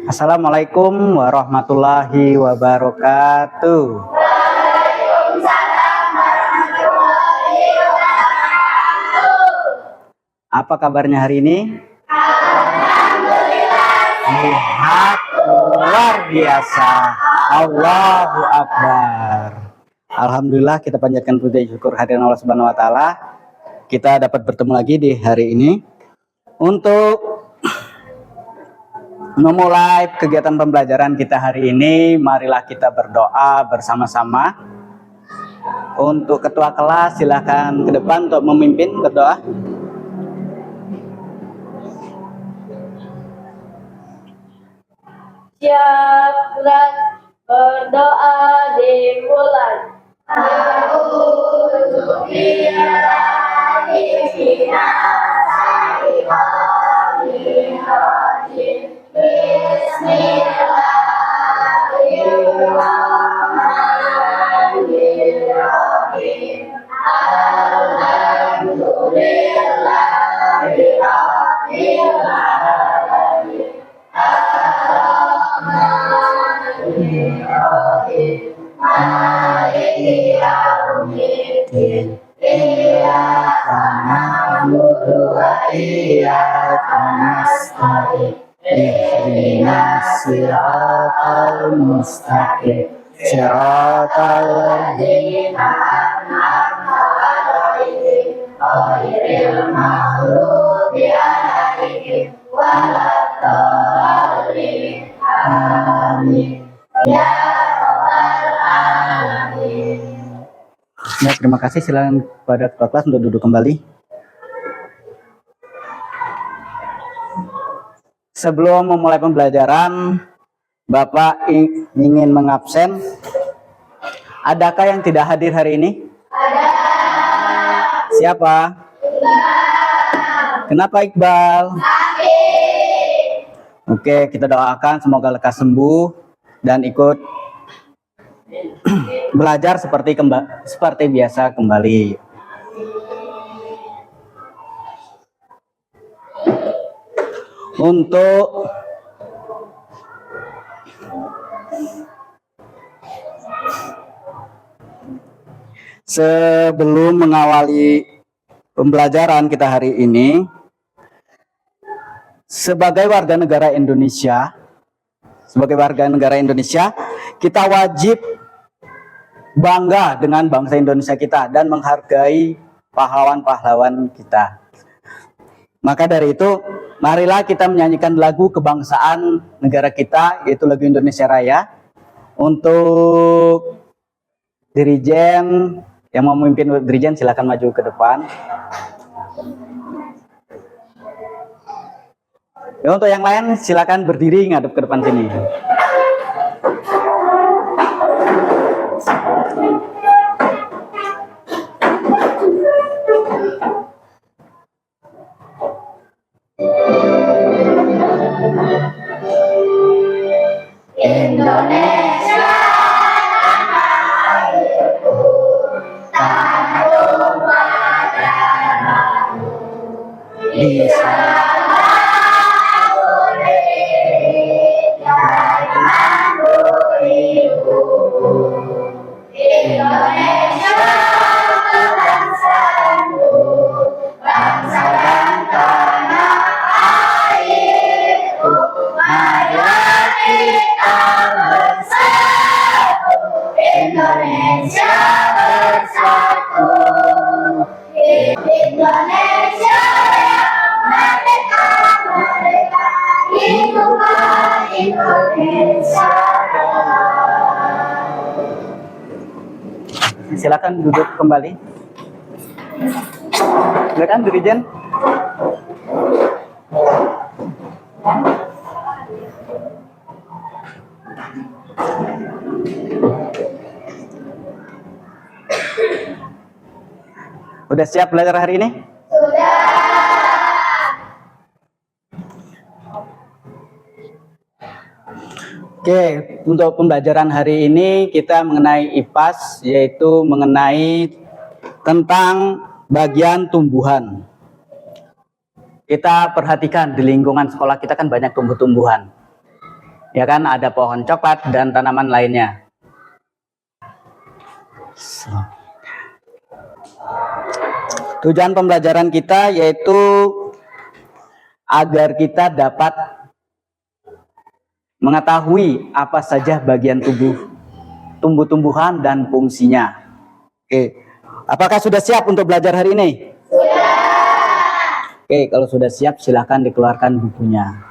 Assalamualaikum warahmatullahi wabarakatuh. Waalaikumsalam warahmatullahi wabarakatuh. Apa kabarnya hari ini? Alhamdulillah Sehat luar biasa. Allahu Akbar. Alhamdulillah, kita panjatkan puji syukur hadirat Allah Subhanahu wa taala. Kita dapat bertemu lagi di hari ini untuk memulai kegiatan pembelajaran kita hari ini. Marilah kita berdoa bersama-sama. Untuk ketua kelas silakan ke depan untuk memimpin berdoa. siap berat berdoa dimulai. A'udzu billahi minas syaitonir rajim. Bismillahirrahmanirrahim. Alhamdulillahi rabbil alamin. Maliki yaumiddin. Iyyaka na'budu wa iyyaka nasta'in. Ihdinas siratal mustaqim. Siratal ladzina an'amta 'alaihim ghairil maghdubi 'alaihim waladdallin. Amin. Ya Rabbal Alamin. Ya, terima kasih. Silakan kepada ketua kelas untuk duduk kembali. Sebelum memulai pembelajaran, Bapak ingin mengabsen. Adakah yang tidak hadir hari ini? Ada. Siapa? Kenapa Iqbal? Sakit. Oke, kita doakan semoga lekas sembuh dan ikut belajar seperti biasa kembali. Untuk sebelum mengawali pembelajaran kita hari ini, sebagai warga negara Indonesia, kita wajib bangga dengan bangsa Indonesia kita dan menghargai pahlawan-pahlawan kita. Maka dari itu, marilah kita menyanyikan lagu kebangsaan negara kita, yaitu lagu Indonesia Raya. Untuk dirijen yang mau memimpin, dirijen silakan maju ke depan. Ya, untuk yang lain silakan berdiri ngadep ke depan sini. Indonesia tanah airku, tanah tumpah darahmu. Di sana aku berdiri dari mandu ibuku. Indonesia bangsaku, bangsa dan tanah airku. Marilah kita bersatu, Indonesia bersatu. Indonesia yang merdeka, merdeka, hiduplah Indonesia. Silakan duduk kembali. Silakan dirijen. Udah siap belajar hari ini? Sudah. Oke, untuk pembelajaran hari ini kita mengenai IPAS, yaitu mengenai tentang bagian tumbuhan. Kita perhatikan di lingkungan sekolah kita kan banyak tumbuh-tumbuhan. Ya kan, ada pohon coklat dan tanaman lainnya. Tujuan pembelajaran kita yaitu agar kita dapat mengetahui apa saja bagian tubuh tumbuh-tumbuhan dan fungsinya. Oke, apakah sudah siap untuk belajar hari ini? Oke, kalau sudah siap silahkan dikeluarkan bukunya.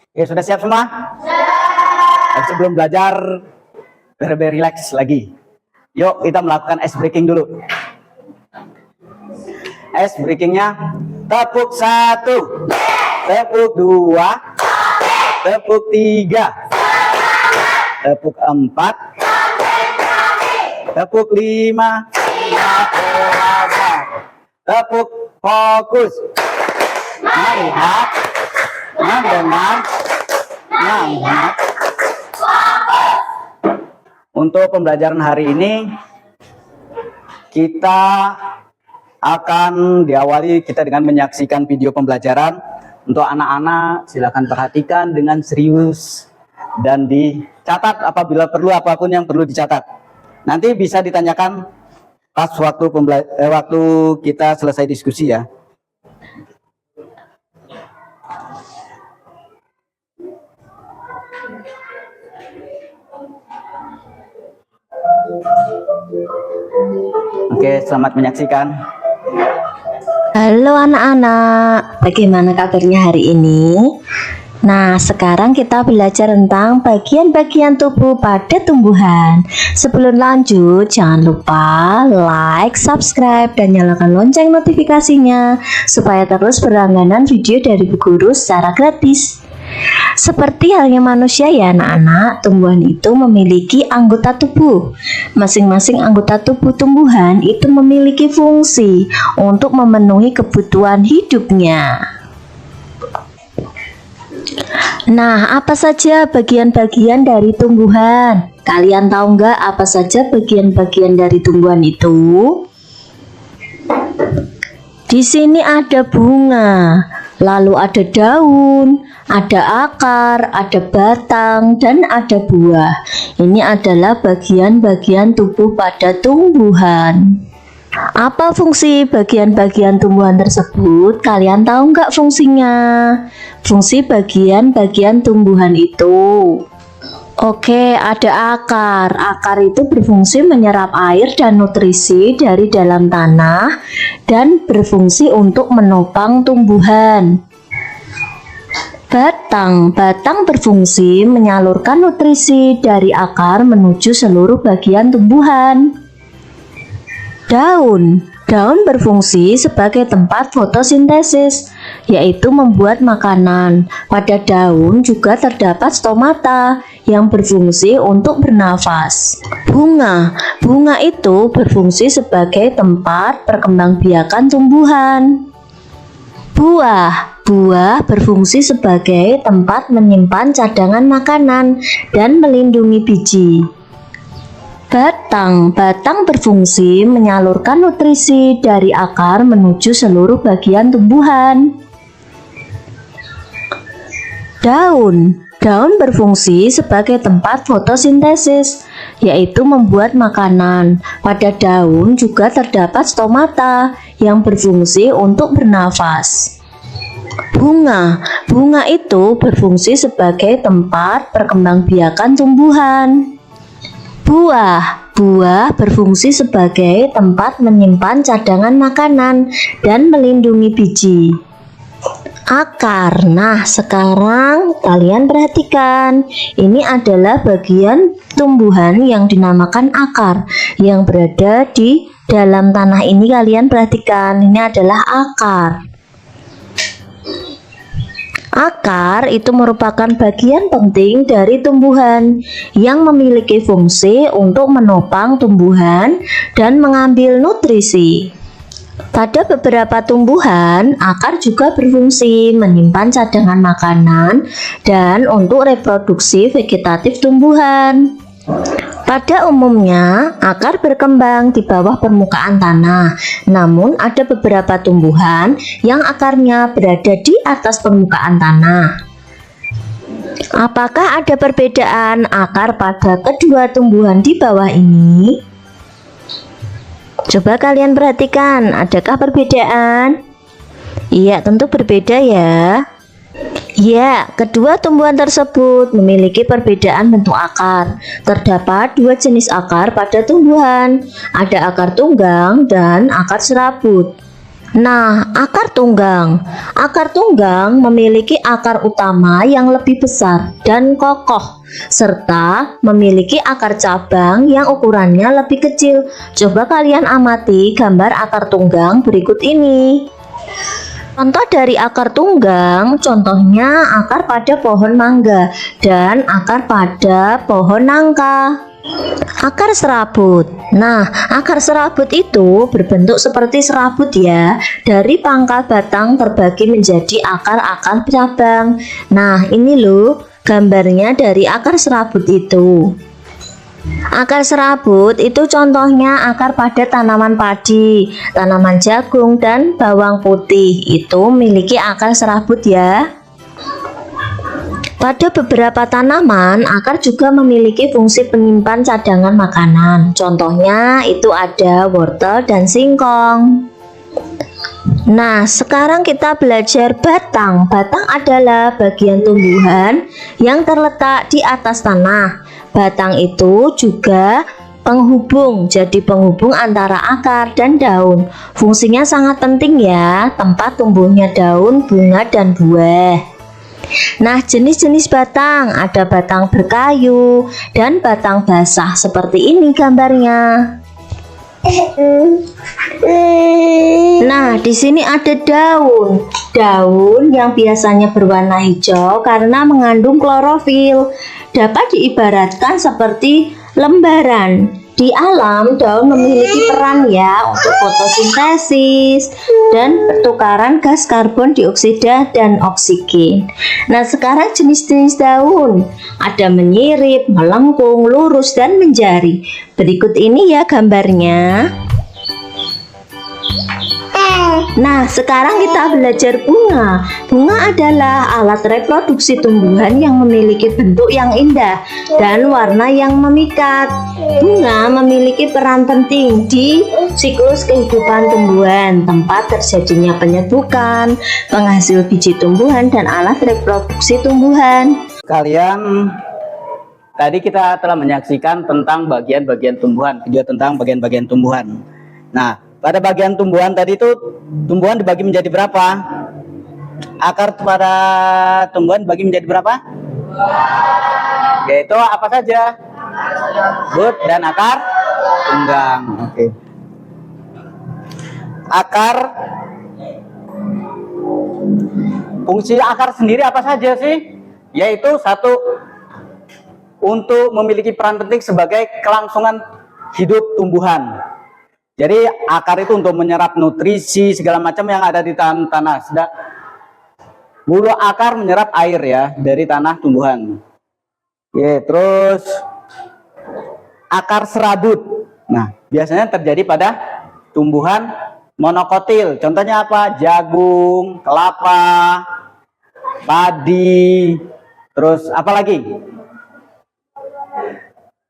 Oke, sudah siap semua? Dan sebelum belajar, biar relax lagi. Yuk kita melakukan ice breaking dulu. Ice breakingnya, tepuk 1, tepuk 2, tepuk 3, tepuk 4, tepuk 5, tepuk fokus, melihat, mendengar, melihat. Untuk pembelajaran hari ini kita akan diawali kita dengan menyaksikan video pembelajaran. Untuk anak-anak silakan perhatikan dengan serius dan dicatat apabila perlu, apapun yang perlu dicatat. Nanti bisa ditanyakan pas waktu waktu kita selesai diskusi ya. Oke, selamat menyaksikan. Halo anak-anak, bagaimana kabarnya hari ini? Nah, sekarang kita belajar tentang bagian-bagian tubuh pada tumbuhan. Sebelum lanjut, jangan lupa like, subscribe, dan nyalakan lonceng notifikasinya supaya terus berlangganan video dari Bu Guru secara gratis. Seperti halnya manusia ya anak-anak, tumbuhan itu memiliki anggota tubuh. Masing-masing anggota tubuh tumbuhan itu memiliki fungsi untuk memenuhi kebutuhan hidupnya. Nah, apa saja bagian-bagian dari tumbuhan? Kalian tahu nggak apa saja bagian-bagian dari tumbuhan itu? Di sini ada bunga, lalu ada daun, ada akar, ada batang, dan ada buah. Ini adalah bagian-bagian tubuh pada tumbuhan. Apa fungsi bagian-bagian tumbuhan tersebut? Kalian tahu nggak fungsinya? Fungsi bagian-bagian tumbuhan itu. Oke, ada akar. Akar itu berfungsi menyerap air dan nutrisi dari dalam tanah dan berfungsi untuk menopang tumbuhan. Batang berfungsi menyalurkan nutrisi dari akar menuju seluruh bagian tumbuhan. Daun berfungsi sebagai tempat fotosintesis, yaitu membuat makanan. Pada daun juga terdapat stomata yang berfungsi untuk bernafas. Bunga itu berfungsi sebagai tempat perkembangbiakan tumbuhan. Buah berfungsi sebagai tempat menyimpan cadangan makanan dan melindungi biji. Batang berfungsi menyalurkan nutrisi dari akar menuju seluruh bagian tumbuhan. Daun berfungsi sebagai tempat fotosintesis, yaitu membuat makanan. Pada daun juga terdapat stomata yang berfungsi untuk bernafas. Bunga itu berfungsi sebagai tempat perkembangbiakan tumbuhan. Buah berfungsi sebagai tempat menyimpan cadangan makanan dan melindungi biji. Akar. Nah, sekarang kalian perhatikan. Ini adalah bagian tumbuhan yang dinamakan akar yang berada di dalam tanah ini. Kalian perhatikan, ini adalah akar. Akar itu merupakan bagian penting dari tumbuhan yang memiliki fungsi untuk menopang tumbuhan dan mengambil nutrisi. Pada beberapa tumbuhan, akar juga berfungsi menyimpan cadangan makanan dan untuk reproduksi vegetatif tumbuhan. Pada umumnya, akar berkembang di bawah permukaan tanah. Namun, ada beberapa tumbuhan yang akarnya berada di atas permukaan tanah. Apakah ada perbedaan akar pada kedua tumbuhan di bawah ini? Coba kalian perhatikan, adakah perbedaan? Iya, tentu berbeda ya. Ya, kedua tumbuhan tersebut memiliki perbedaan bentuk akar. Terdapat dua jenis akar pada tumbuhan, ada akar tunggang dan akar serabut. Nah, akar tunggang memiliki akar utama yang lebih besar dan kokoh, serta memiliki akar cabang yang ukurannya lebih kecil. Coba kalian amati gambar akar tunggang berikut ini. Contoh dari akar tunggang, contohnya akar pada pohon mangga dan akar pada pohon nangka. Akar serabut. Nah, akar serabut itu berbentuk seperti serabut ya. Dari pangkal batang terbagi menjadi akar-akar cabang. Nah, ini loh gambarnya dari akar serabut itu. Akar serabut itu contohnya akar pada tanaman padi, tanaman jagung, dan bawang putih. Itu memiliki akar serabut ya. Pada beberapa tanaman, akar juga memiliki fungsi penyimpan cadangan makanan. Contohnya itu ada wortel dan singkong. Nah, sekarang kita belajar batang. Batang adalah bagian tumbuhan yang terletak di atas tanah. Batang itu juga penghubung, jadi penghubung antara akar dan daun. Fungsinya sangat penting ya, tempat tumbuhnya daun, bunga, dan buah. Nah, jenis-jenis batang, ada batang berkayu dan batang basah seperti ini gambarnya. Nah, di sini ada daun. Daun yang biasanya berwarna hijau karena mengandung klorofil. Dapat diibaratkan seperti lembaran. Di alam, daun memiliki peran ya untuk fotosintesis dan pertukaran gas karbon dioksida dan oksigen. Nah, sekarang jenis-jenis daun. Ada menyirip, melengkung, lurus, dan menjari. Berikut ini ya gambarnya. Nah, sekarang kita belajar bunga. Bunga adalah alat reproduksi tumbuhan yang memiliki bentuk yang indah dan warna yang memikat. Bunga memiliki peran penting di siklus kehidupan tumbuhan, tempat terjadinya penyetukan, penghasil biji tumbuhan, dan alat reproduksi tumbuhan. Kalian tadi kita telah menyaksikan tentang bagian-bagian tumbuhan, video tentang bagian-bagian tumbuhan. Nah, pada bagian tumbuhan tadi itu tumbuhan dibagi menjadi berapa? Akar pada tumbuhan dibagi menjadi berapa? Yaitu apa saja? Root dan akar tunggang. Oke. Akar, fungsi akar sendiri apa saja sih? Yaitu satu, untuk memiliki peran penting sebagai kelangsungan hidup tumbuhan. Jadi akar itu untuk menyerap nutrisi segala macam yang ada di tanah. Bulu akar menyerap air ya dari tanah tumbuhan. Oke, terus akar serabut. Nah, biasanya terjadi pada tumbuhan monokotil. Contohnya apa? Jagung, kelapa, padi, terus apa lagi?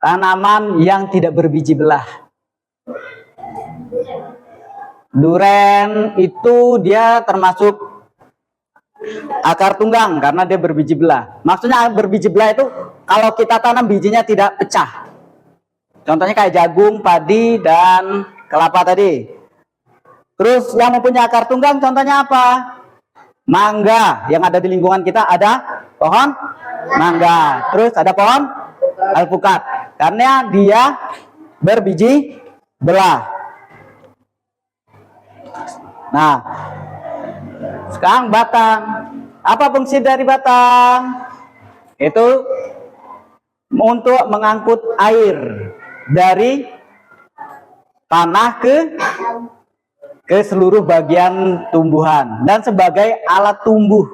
Tanaman yang tidak berbiji belah. Duren itu dia termasuk akar tunggang karena dia berbiji belah. Maksudnya berbiji belah itu kalau kita tanam bijinya tidak pecah. Contohnya kayak jagung, padi, dan kelapa tadi. Terus yang mempunyai akar tunggang contohnya apa? Mangga. Yang ada di lingkungan kita ada pohon mangga. Terus ada pohon alpukat. Karena dia berbiji belah. Nah, sekarang batang. Apa fungsi dari batang? Itu untuk mengangkut air dari tanah ke ke seluruh bagian tumbuhan dan sebagai alat tumbuh.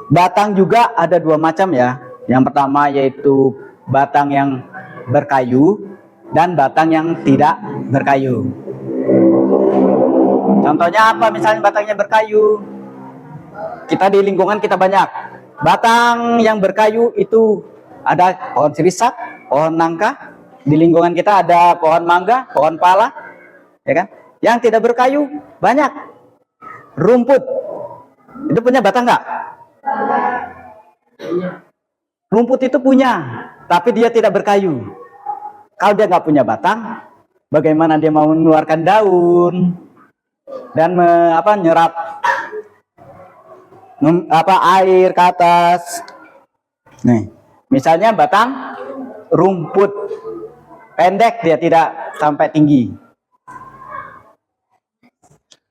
Batang juga ada dua macam ya. Yang pertama yaitu batang yang berkayu dan batang yang tidak berkayu. Contohnya apa? Misalnya batangnya berkayu. Kita di lingkungan kita banyak. Batang yang berkayu itu ada pohon sirisak, pohon nangka. Di lingkungan kita ada pohon mangga, pohon pala, ya kan? Yang tidak berkayu banyak. Rumput itu punya batang nggak? Rumput itu punya, tapi dia tidak berkayu. Kalau dia nggak punya batang, bagaimana dia mau mengeluarkan daun dan nyerap air ke atas? Nih, misalnya batang rumput pendek, dia tidak sampai tinggi.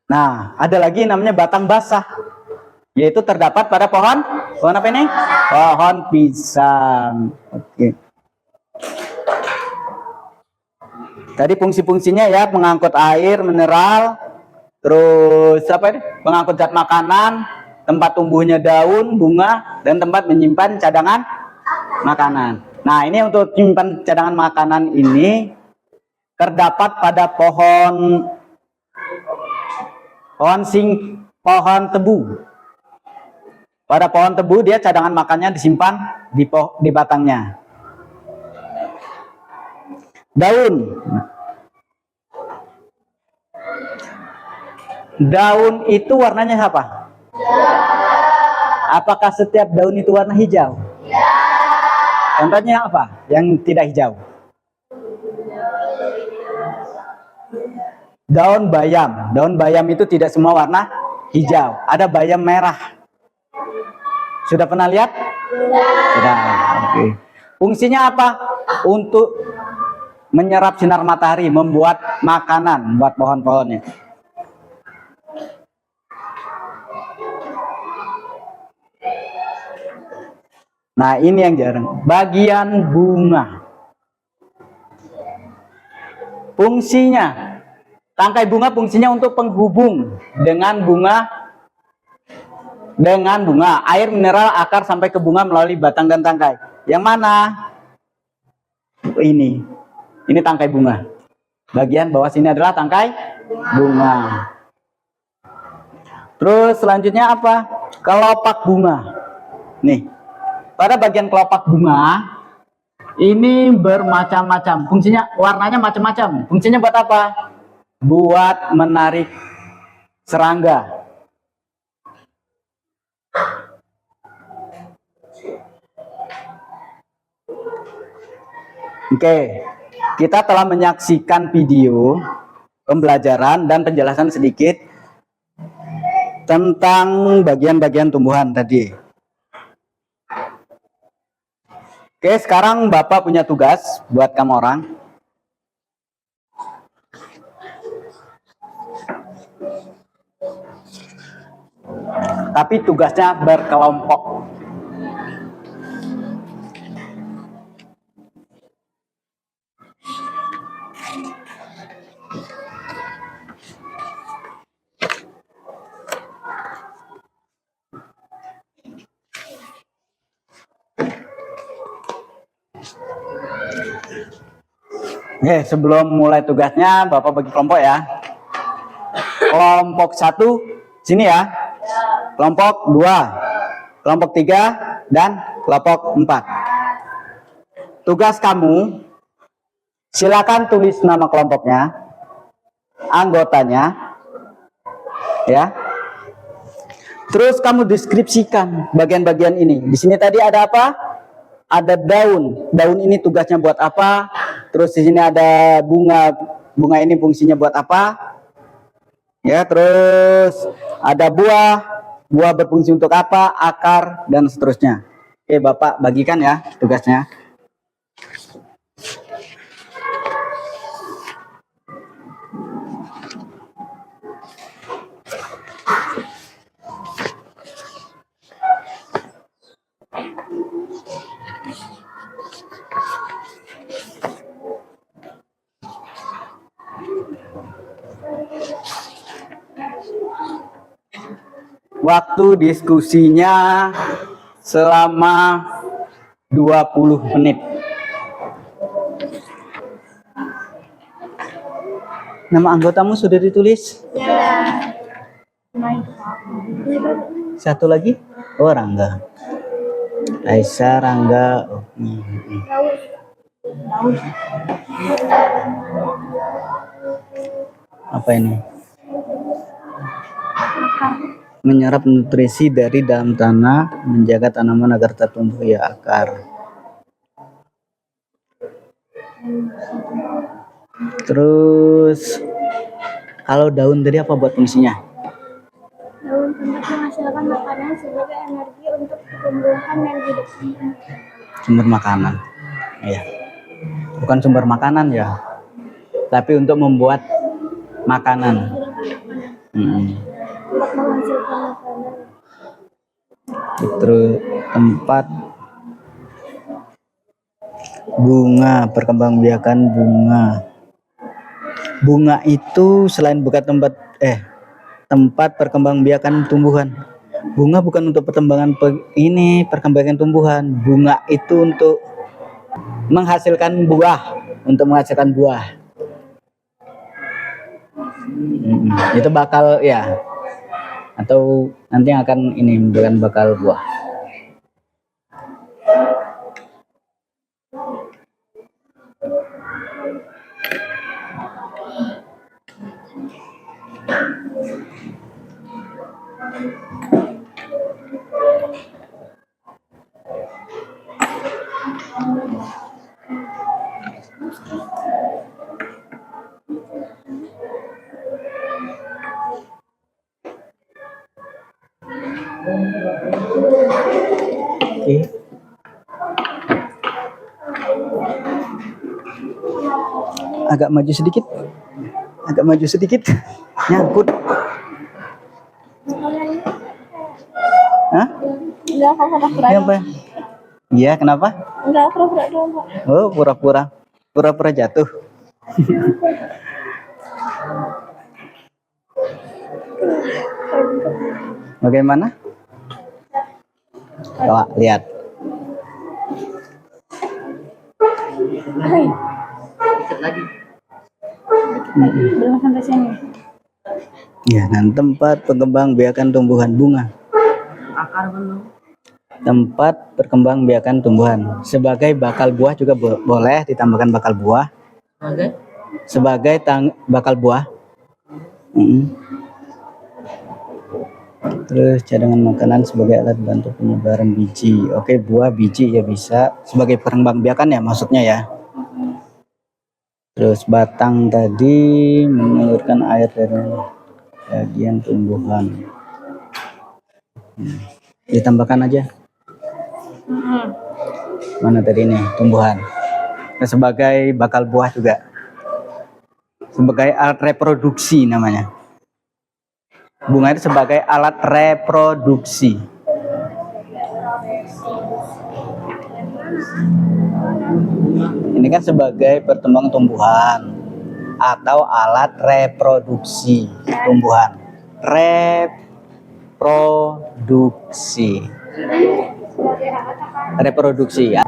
Nah, ada lagi namanya batang basah, yaitu terdapat pada pohon apa ini? Pohon pisang. Oke. Tadi fungsi-fungsinya ya, mengangkut air, mineral, terus apa ini? Mengangkut zat makanan, tempat tumbuhnya daun, bunga, dan tempat menyimpan cadangan makanan. Nah, ini untuk menyimpan cadangan makanan ini terdapat pada pohon tebu. Pada pohon tebu dia cadangan makannya disimpan di batangnya. Daun itu warnanya apa? Apakah setiap daun itu warna hijau? Contohnya apa yang tidak hijau? Daun bayam. Daun bayam itu tidak semua warna hijau. Ada bayam merah. Sudah pernah lihat? Sudah. Oke. Fungsinya apa? Untuk menyerap sinar matahari, membuat makanan buat pohon-pohonnya. Nah, ini yang jarang. Bagian bunga. Fungsinya, tangkai bunga fungsinya untuk penghubung dengan bunga. Air, mineral, akar sampai ke bunga melalui batang dan tangkai. Yang mana? Ini tangkai bunga. Bagian bawah sini adalah tangkai bunga. Terus selanjutnya apa? Kelopak bunga. Nih, pada bagian kelopak bunga ini bermacam-macam fungsinya, warnanya macam-macam. Fungsinya buat apa? Buat menarik serangga. Oke, kita telah menyaksikan video pembelajaran dan penjelasan sedikit tentang bagian-bagian tumbuhan tadi. Oke, sekarang Bapak punya tugas buat kamu orang. Tapi tugasnya berkelompok. Oke, sebelum mulai tugasnya, Bapak bagi kelompok ya. Kelompok 1, sini ya. Kelompok 2, kelompok 3, dan kelompok 4. Tugas kamu, silakan tulis nama kelompoknya, anggotanya, ya. Terus kamu deskripsikan bagian-bagian ini. Di sini tadi ada apa? Ada daun. Daun ini tugasnya buat apa? Terus di sini ada bunga. Bunga ini fungsinya buat apa? Ya, terus ada buah. Buah berfungsi untuk apa? Akar dan seterusnya. Oke, Bapak bagikan ya tugasnya. Waktu diskusinya selama 20 menit. Nama anggotamu sudah ditulis? Ya. Satu lagi? Oh, Rangga. Aisyah, Rangga. Oh, Apa ini? Menyerap nutrisi dari dalam tanah, menjaga tanaman agar tertumbuh ya akar. Terus kalau daun tadi apa buat fungsinya? Daun untuk menghasilkan makanan sebagai energi untuk pertumbuhan yang hidup. Sumber makanan. Iya. Bukan sumber makanan ya, tapi untuk membuat makanan. Untuk menghasilkan makanan. Terus tempat bunga, perkembangbiakan bunga. Bunga itu selain bukan tempat perkembangbiakan tumbuhan. Bunga bukan untuk perkembangan tumbuhan. Bunga itu untuk menghasilkan buah, Itu bakal ya, atau nanti akan ini bukan bakal buah. Oke. Agak maju sedikit. Nyangkut. Hah? Enggak, pura-pura. Kenapa? Iya, kenapa? Enggak, pura-pura doang, Pak. Oh, pura-pura jatuh. Bagaimana? Coba lihat. Belum sampai sini. Ya, dan tempat perkembangbiakan tumbuhan bunga. Akar belum. Tempat perkembangbiakan tumbuhan. Sebagai bakal buah juga boleh ditambahkan bakal buah. Sebagai bakal buah. Terus cadangan makanan sebagai alat bantu penyebaran biji. Oke, buah biji ya bisa sebagai perkembangbiakan ya maksudnya ya. Terus batang tadi menyalurkan air dari bagian tumbuhan. Ditambahkan aja. Mana tadi ini tumbuhan. Nah, sebagai bakal buah juga. Sebagai alat reproduksi namanya. Bunga itu sebagai alat reproduksi. Ini kan sebagai perkembangan tumbuhan atau alat reproduksi tumbuhan. Reproduksi ya.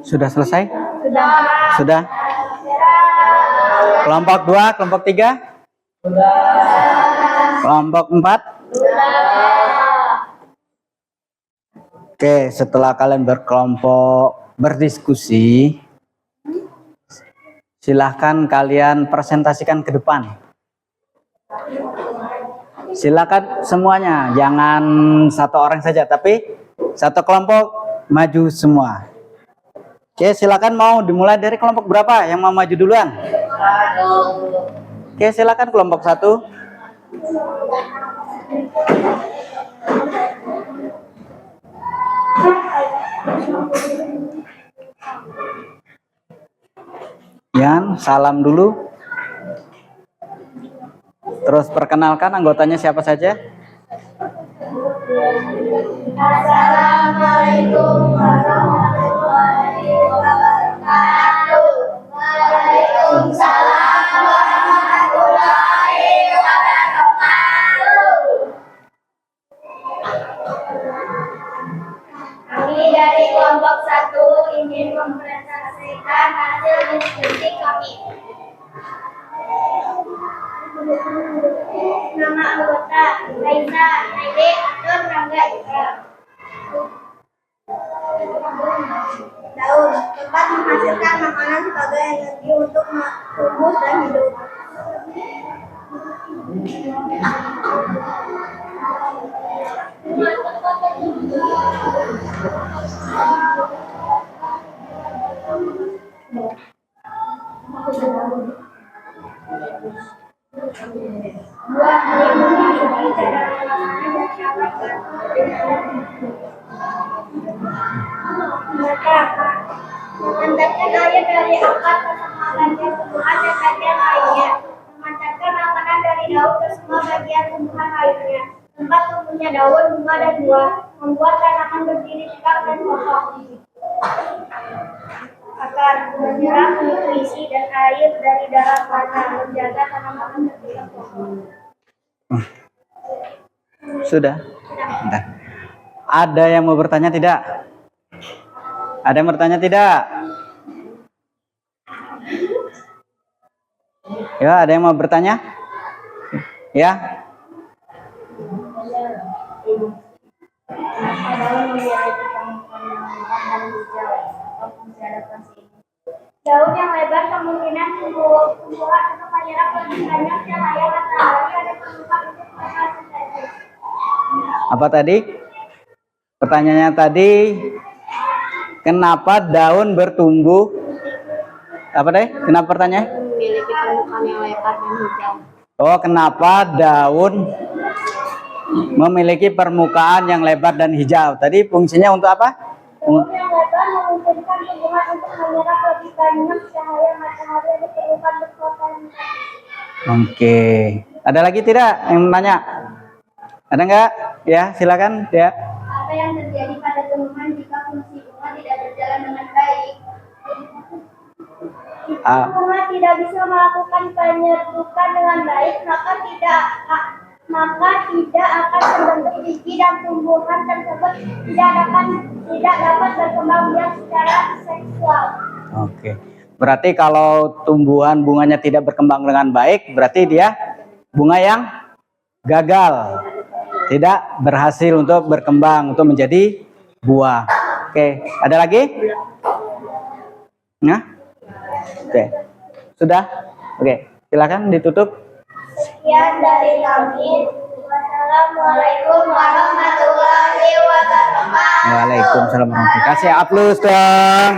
Sudah selesai? Sudah. Kelompok 2, kelompok 3? Kelompok 4? Oke, setelah kalian berkelompok berdiskusi, silahkan kalian presentasikan ke depan. Silakan semuanya, jangan satu orang saja, tapi satu kelompok maju semua. Oke, silakan mau dimulai dari kelompok berapa yang mau maju duluan? Oke, silakan kelompok 1. Yan, salam dulu. Terus perkenalkan anggotanya siapa saja. Assalamualaikum warahmatullahi wabarakatuh. kelompok 1 ingin mempresentasikan hasil diskusi kami. Nama anggota: Raisa, Naide, Atur, Rangga, Ika. Daun, tempat menghasilkan makanan sebagai energi untuk tumbuh dan hidup. Buah yang memiliki cadangan makanan dan dapat memandatkan air dari akar ke semua bagian tumbuhan dan bagian lainnya. Memandatkan makanan dari daun ke semua bagian tumbuhan lainnya. Tempat tumbuhnya daun, bunga, dan buah. Membuat tanaman berdiri tegak dan kokoh. Akar menyerap nutrisi dan air dari dalam tanah, menjaga tanaman tetap kokoh. Sudah. Bentar. Ada yang mau bertanya tidak? Ada yang bertanya tidak? Ya, ada yang mau bertanya? Ya. Daun yang lebar kemungkinan tumbuhan untuk menyerap lebih banyak cahaya matahari ada perlukan untuk fotosintesis. Apa tadi? Pertanyaannya tadi, kenapa daun bertumbuh? Apa deh? Kenapa pertanyaan? Memiliki permukaan yang lebar dan hijau. Oh, kenapa daun memiliki permukaan yang lebar dan hijau? Tadi fungsinya untuk apa? Daun yang lebar memungkinkan tumbuhan untuk menyerap lebih banyak cahaya matahari yang diperlukan untuk fotosintesis. Oke. Ada lagi tidak yang menanya? Ada enggak? Ya, silakan ya. Apa yang terjadi pada tumbuhan jika fungsi bunga tidak berjalan dengan baik? Jika bunga tidak bisa melakukan penyerbukan dengan baik, maka tidak akan terbentuk biji dan tumbuhan tersebut tidak dapat berkembang biak secara seksual. Oke. Berarti kalau tumbuhan bunganya tidak berkembang dengan baik, berarti dia bunga yang gagal. Tidak berhasil untuk berkembang, untuk menjadi buah. Oke, ada lagi? Nah? Oke. Sudah? Oke, silakan ditutup. Sekian dari kami. Wassalamualaikum warahmatullahi wabarakatuh. Waalaikumsalam warahmatullahi wabarakatuh. Kasih aplaus dong.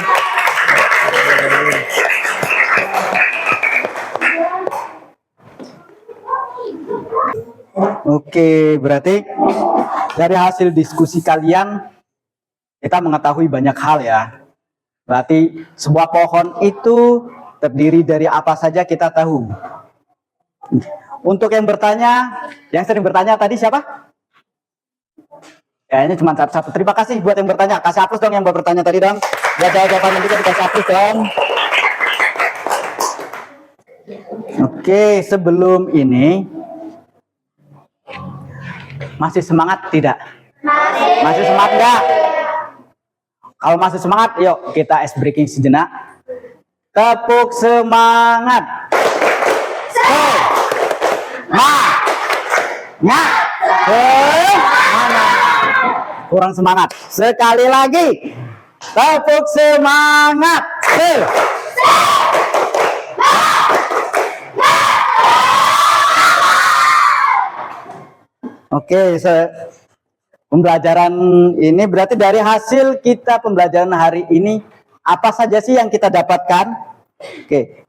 Oke, berarti dari hasil diskusi kalian kita mengetahui banyak hal ya. Berarti sebuah pohon itu terdiri dari apa saja kita tahu. Untuk yang bertanya, yang sering bertanya tadi siapa? Kayaknya cuma satu. Terima kasih buat yang bertanya. Kasih aplaus dong yang bertanya tadi dong. Buat jawabannya juga dikasih aplaus dong. Oke, sebelum ini masih semangat tidak? Masih semangat enggak? Kalau masih semangat, yuk kita ice breaking sejenak. Tepuk semangat. Mana? Kurang semangat. Sekali lagi. Tepuk semangat. Oke, pembelajaran ini berarti dari hasil kita pembelajaran hari ini, apa saja sih yang kita dapatkan? Oke,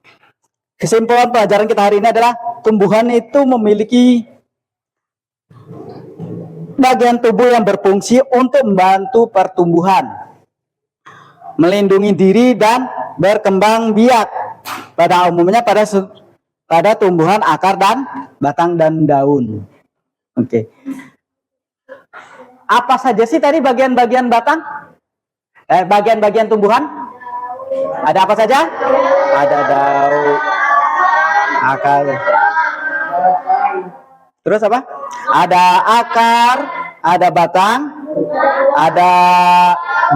kesimpulan pelajaran kita hari ini adalah tumbuhan itu memiliki bagian tubuh yang berfungsi untuk membantu pertumbuhan, melindungi diri dan berkembang biak. Pada umumnya pada tumbuhan akar dan batang dan daun. Oke. Apa saja sih tadi bagian-bagian batang? Bagian-bagian tumbuhan? Ada apa saja? Ada daun, akar. Terus apa? Ada akar, ada batang, ada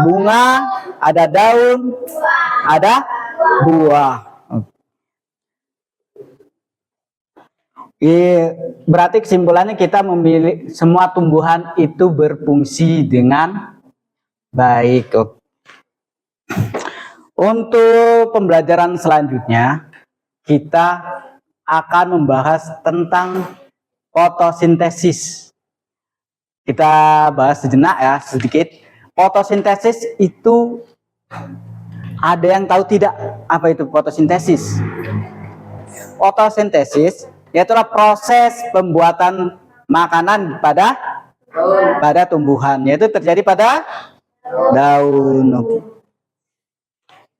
bunga, ada daun, ada buah. Berarti kesimpulannya kita memilih semua tumbuhan itu berfungsi dengan baik. Untuk pembelajaran selanjutnya, kita akan membahas tentang fotosintesis. Kita bahas sejenak ya, sedikit. Fotosintesis itu ada yang tahu tidak apa itu fotosintesis? Fotosintesis yaitu proses pembuatan makanan pada tumbuhan, yaitu terjadi pada daun.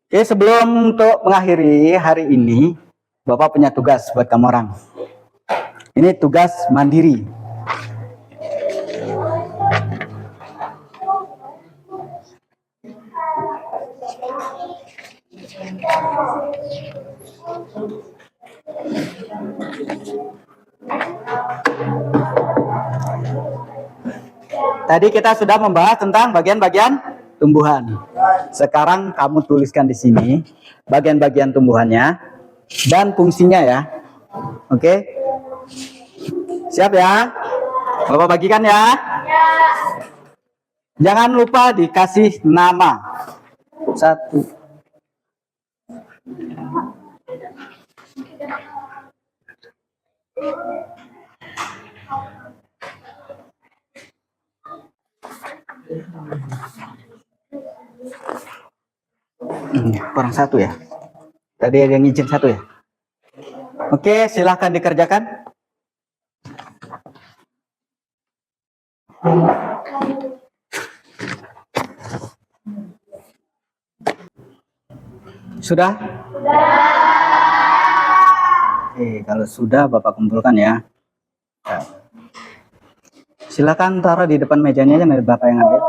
Oke, sebelum untuk mengakhiri hari ini, Bapak punya tugas buat kamu orang. Ini tugas mandiri. Tadi kita sudah membahas tentang bagian-bagian tumbuhan. Sekarang kamu tuliskan di sini bagian-bagian tumbuhannya dan fungsinya ya. Oke? Siap ya? Bapak bagikan ya. Jangan lupa dikasih nama. 1. Kurang 1 ya. Tadi ada yang izin 1 ya. Oke, silahkan dikerjakan. Sudah? Oke, kalau sudah Bapak kumpulkan ya. Silakan taruh di depan mejanya aja, Bapak yang ambil.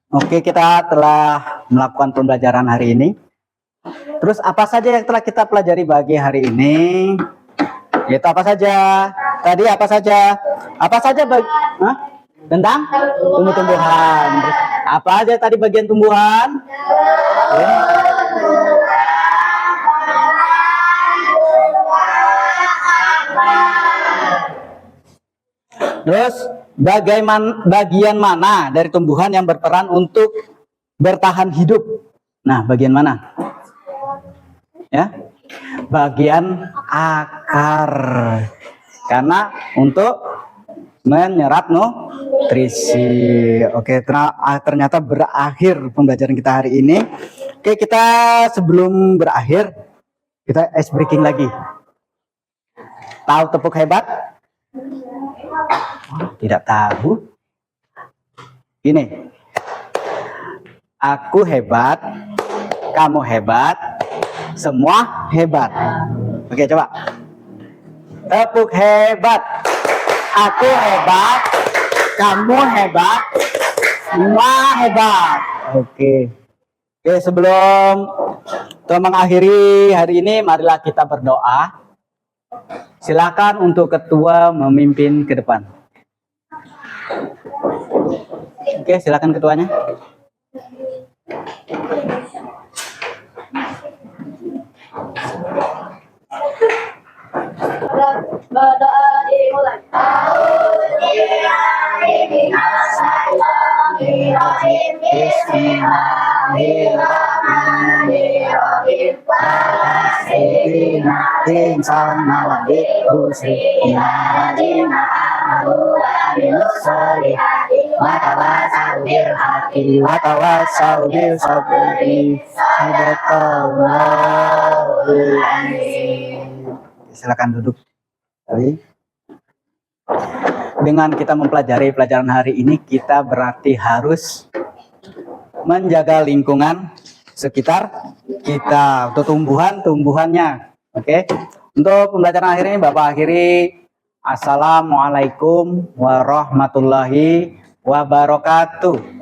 Oke, kita telah melakukan pembelajaran hari ini. Terus apa saja yang telah kita pelajari bagi hari ini? Yaitu apa saja? Tadi apa saja? Apa saja tentang tumbuh-tumbuhan? Apa aja tadi bagian tumbuhan? Terus bagian mana dari tumbuhan yang berperan untuk bertahan hidup? Nah, bagian mana? Ya, bagian akar. Karena untuk menyerap nutrisi. Oke, ternyata berakhir pembelajaran kita hari ini. Oke, kita sebelum berakhir, kita ice breaking lagi. Tahu tepuk hebat? Tidak tahu. Ini. Aku hebat, kamu hebat, semua hebat. Oke, coba. Tepuk hebat. Aku hebat, kamu hebat, semua hebat. Oke. Oke, sebelum kita mengakhiri hari ini, marilah kita berdoa. Silakan untuk ketua memimpin ke depan. Oke, silakan ketuanya. Berdoa dimulai. Silakan duduk. Dengan kita mempelajari pelajaran hari ini, kita berarti harus menjaga lingkungan sekitar kita untuk tumbuhannya. Oke. Untuk pembelajaran akhir ini Bapak akhiri. Assalamualaikum warahmatullahi wabarakatuh.